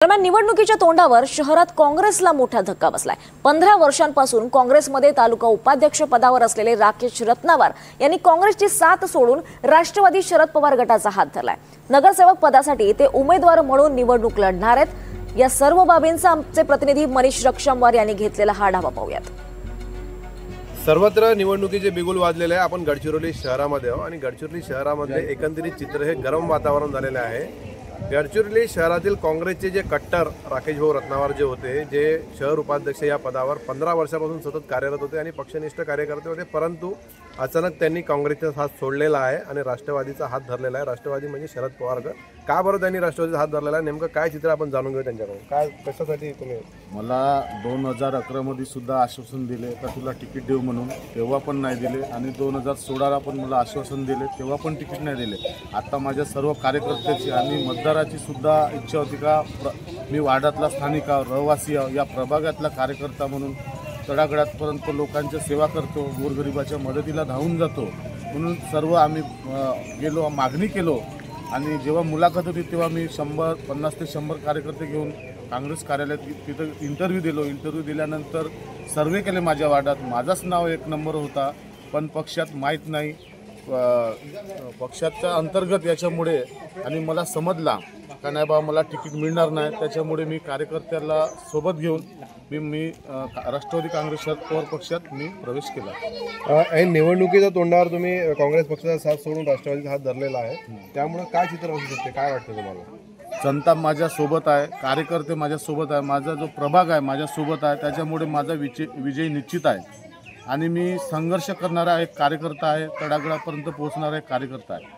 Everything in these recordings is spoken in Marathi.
दरम्यान निवडणुकीच्या तोंडावर शहरात काँग्रेसला मोठा धक्का बसलाय। 15 वर्षांपासून काँग्रेसमध्ये तालुका उपाध्यक्ष पदावर असलेले राकेश रत्नावर यांनी काँग्रेसची साथ सोडून राष्ट्रवादी शरद पवार गटाचा हात धरलाय। नगरसेवक पदासाठी ते उमेदवार म्हणून निवडणूक लढणार आहेत। या सर्व बाबींचा आमचे प्रतिनिधी मनीष रक्षमवार यांनी घेतलेला हा आढावा पाहूयात। सर्वत्र निवडणुकीचे बिगुल वाजलेले आहे। आपण गडचिरोली शहरामध्ये आहोत आणि गडचिरोली शहरामध्ये एकंदरीत चित्र हे गरम वातावरण झालेले आहे। गडचिरोली शहरातील काँग्रेसचे जे कट्टर राकेश भाऊ रत्नावर जे होते, जे शहर उपाध्यक्ष या पदावर 15 वर्षापासून सतत कार्यरत होते आणि पक्षनिष्ठ कार्यकर्ते होते, परंतु अचानक त्यांनी काँग्रेसचा हात सोडलेला आहे आणि राष्ट्रवादीचा हात धरलेला आहे। राष्ट्रवादी म्हणजे शरद पवार गट। का बरं त्यांनी राष्ट्रवादीचा हात धरलेला आहे, नेमकं काय चित्र आपण जाणून घेऊ त्यांच्याकडून। काय कशासाठी तुम्ही मला 2011 मध्ये सुद्धा आश्वासन दिले का तुला तिकीट देऊ म्हणून, तेव्हा पण नाही दिले आणि 2016ला पण मला आश्वासन दिले, तेव्हा पण तिकीट नाही दिले। आता माझ्या सर्व कार्यकर्त्याची आणि मतदाराची सुद्धा इच्छा होती का मी वार्डातला स्थानिक रहिवासी या प्रभागातला कार्यकर्ता म्हणून तळागाळापर्यंत लोकांची सेवा करतो, गोरगरिबाच्या मदतीला धावून जातो, म्हणून सर्व आम्ही गेलो, मागणी केलो आणि जेव्हा मुलाखत होती तेव्हा मी 50 ते 100 कार्यकर्ते घेऊन काँग्रेस कार्यालयात तिथं इंटरव्ह्यू दिलो। इंटरव्ह्यू दिल्यानंतर सर्वे केले माझ्या वार्डात, माझाच नाव 1 नंबर होता, पण पक्षात माहीत नाही, पक्षाच्या अंतर्गत याच्यामुळे आणि मला समजला का नाही बा मला तिकीट मिळणार नाही, त्याच्यामुळे मी कार्यकर्त्याला सोबत घेऊन मी राष्ट्रवादी काँग्रेस शरद पवार पक्षात मी प्रवेश केला। निवडणुकीच्या तोंडावर तुम्ही काँग्रेस पक्षाचा साथ सोडून राष्ट्रवादीचा हात धरलेला आहे, त्यामुळे काय चित्र असू शकते, काय वाटतं तुम्हाला? जनता माझ्यासोबत आहे, कार्यकर्ते माझ्यासोबत आहे, माझा जो प्रभाग आहे माझ्यासोबत आहे, त्याच्यामुळे माझा विजय निश्चित आहे आणि मी संघर्ष करणारा एक कार्यकर्ता आहे, तळागाळापर्यंत पोहोचणारा एक कार्यकर्ता आहे।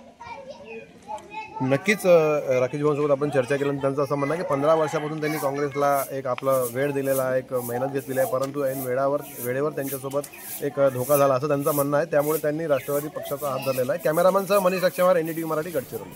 नक्कीच राकेश भाऊंसोबत आपण चर्चा केल्यानंतर त्यांचं असं म्हणणं आहे की 15 वर्षापासून त्यांनी काँग्रेसला एक आपला वेळ दिलेला आहे, एक मेहनत घेतलेली आहे, परंतु ऐन वेळेवर त्यांच्यासोबत एक धोका झाला असं त्यांचं म्हणणं आहे, त्यामुळे त्यांनी राष्ट्रवादी पक्षाचा हात धरलेला आहे। कॅमेरामॅनसह मनीष रक्षमवार, NDTV मराठी, गडचिरोली।